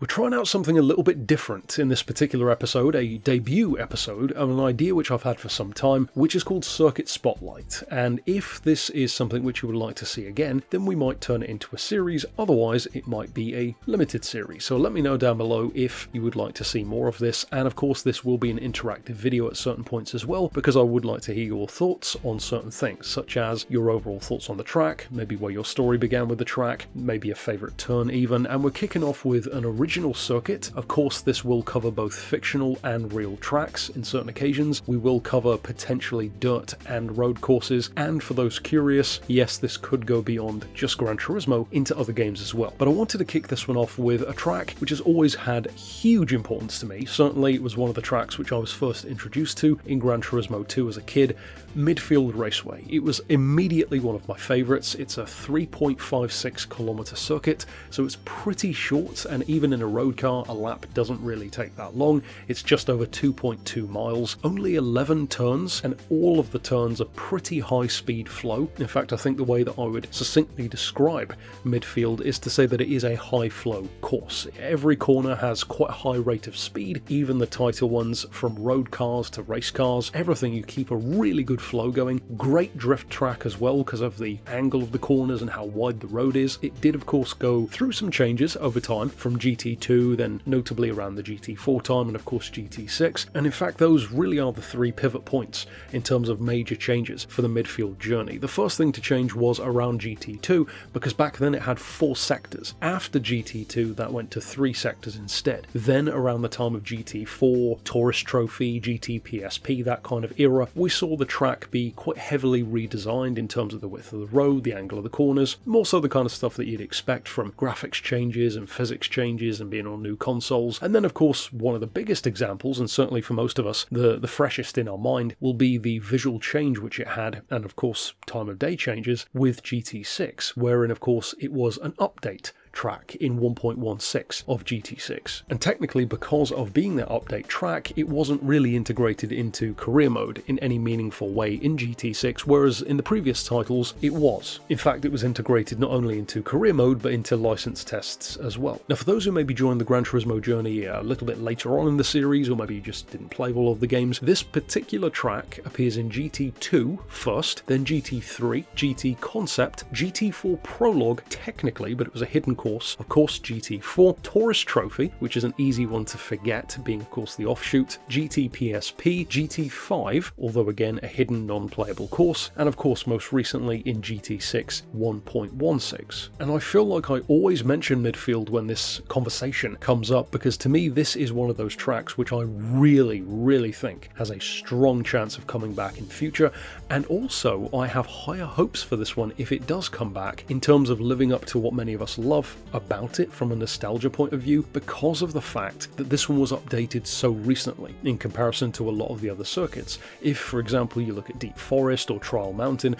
We're trying out something a little bit different in this particular episode, a debut episode of an idea which I've had for some time, which is called Circuit Spotlight. And if this is something which you would like to see again, then we might turn it into a series, otherwise it might be a limited series. So let me know down below if you would like to see more of this, and of course this will be an interactive video at certain points as well, because I would like to hear your thoughts on certain things, such as your overall thoughts on the track, maybe where your story began with the track, maybe a favourite turn even, and we're kicking off with an original circuit. Of course, this will cover both fictional and real tracks in certain occasions. We will cover potentially dirt and road courses, and for those curious, yes, this could go beyond just Gran Turismo into other games as well. But I wanted to kick this one off with a track which has always had huge importance to me. Certainly it was one of the tracks which I was first introduced to in Gran Turismo 2 as a kid, Midfield Raceway. It was immediately one of my favourites. It's a 3.56 kilometre circuit, so it's pretty short, and even in a road car, a lap doesn't really take that long. It's just over 2.2 miles, only 11 turns, and all of the turns are pretty high speed flow. In fact, I think the way that I would succinctly describe Midfield is to say that it is a high flow course. Every corner has quite a high rate of speed, even the tighter ones, from road cars to race cars, everything. You keep a really good flow going. Great drift track as well because of the angle of the corners and how wide the road is. It did of course go through some changes over time from GT2, then notably around the GT4 time, and of course GT6, and in fact those really are the three pivot points in terms of major changes for the midfield journey. The first thing to change was around GT2, because back then it had 4 sectors. After GT2 that went to 3 sectors instead. Then around the time of GT4, Tourist Trophy, GT PSP, that kind of era, we saw the track be quite heavily redesigned in terms of the width of the road, the angle of the corners, more so the kind of stuff that you'd expect from graphics changes and physics changes and being on new consoles. And then of course one of the biggest examples, and certainly for most of us the freshest in our mind, will be the visual change which it had, and of course time of day changes, with GT6, wherein of course it was an update track in 1.16 of GT6. And technically, because of being that update track, it wasn't really integrated into career mode in any meaningful way in GT6, whereas in the previous titles it was. In fact, it was integrated not only into career mode but into license tests as well. Now for those who maybe joined the Gran Turismo journey a little bit later on in the series, or maybe you just didn't play all of the games, this particular track appears in GT2 first, then GT3, GT Concept, GT4 Prologue technically, but it was a hidden course, of course GT4, Tourist Trophy, which is an easy one to forget, being of course the offshoot, GT PSP, GT5, although again a hidden non-playable course, and of course most recently in GT6 1.16. And I feel like I always mention Midfield when this conversation comes up, because to me this is one of those tracks which I really think has a strong chance of coming back in future, and also I have higher hopes for this one if it does come back, in terms of living up to what many of us love about it from a nostalgia point of view, because of the fact that this one was updated so recently in comparison to a lot of the other circuits. If for example you look at Deep Forest or Trial Mountain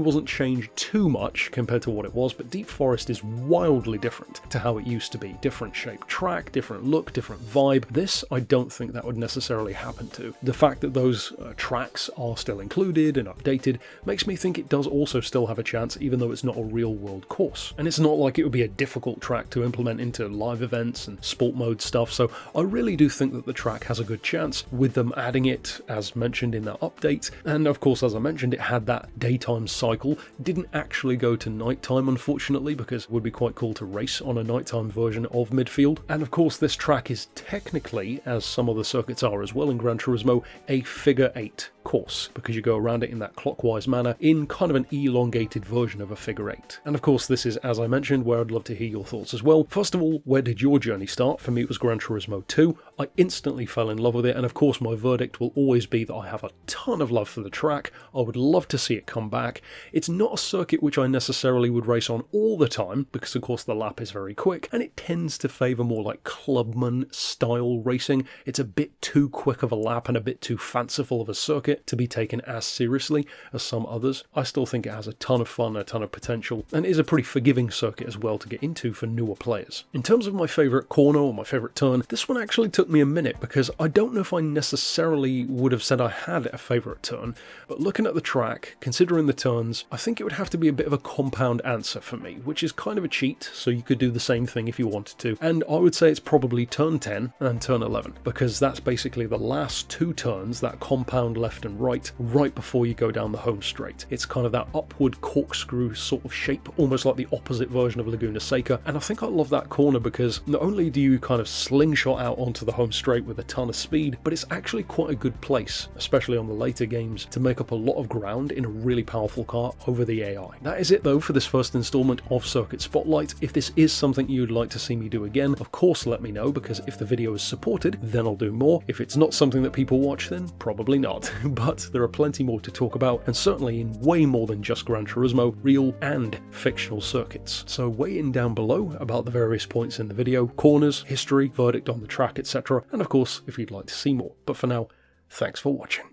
wasn't changed too much compared to what it was, but Deep Forest is wildly different to how it used to be. Different shaped track, different look, different vibe. This I don't think that would necessarily happen to. The fact that those tracks are still included and updated makes me think it does also still have a chance, even though it's not a real world course. And it's not like it would be a difficult track to implement into live events and sport mode stuff, so I really do think that the track has a good chance with them adding it as mentioned in that update. And of course, as I mentioned, it had that daytime cycle. Didn't actually go to nighttime unfortunately, because it would be quite cool to race on a nighttime version of Midfield. And of course this track is technically, as some other circuits are as well in Gran Turismo, a figure 8 course, because you go around it in that clockwise manner in kind of an elongated version of a figure 8. And of course this is, as I mentioned, where I'd love to hear your thoughts as well. First of all, where did your journey start? For me it was Gran Turismo 2. I instantly fell in love with it, and of course my verdict will always be that I have a ton of love for the track. I would love to see it come back. It's not a circuit which I necessarily would race on all the time, because of course the lap is very quick and it tends to favour more like Clubman style racing. It's a bit too quick of a lap and a bit too fanciful of a circuit, it to be taken as seriously as some others. I still think it has a ton of fun, a ton of potential, and is a pretty forgiving circuit as well to get into for newer players. In terms of my favourite corner or my favourite turn, this one actually took me a minute because I don't know if I necessarily would have said I had a favourite turn, but looking at the track, considering the turns, I think it would have to be a bit of a compound answer for me, which is kind of a cheat, so you could do the same thing if you wanted to, and I would say it's probably turn 10 and turn 11, because that's basically the last two turns, that compound left and right before you go down the home straight. It's kind of that upward corkscrew sort of shape, almost like the opposite version of Laguna Seca, and I think I love that corner because not only do you kind of slingshot out onto the home straight with a ton of speed, but it's actually quite a good place, especially on the later games, to make up a lot of ground in a really powerful car over the AI. That is it though for this first installment of Circuit Spotlight. If this is something you'd like to see me do again, of course let me know, because if the video is supported, then I'll do more. If it's not something that people watch, then probably not. But there are plenty more to talk about, and certainly in way more than just Gran Turismo, real and fictional circuits. So weigh in down below about the various points in the video, corners, history, verdict on the track, etc. And of course, if you'd like to see more. But for now, thanks for watching.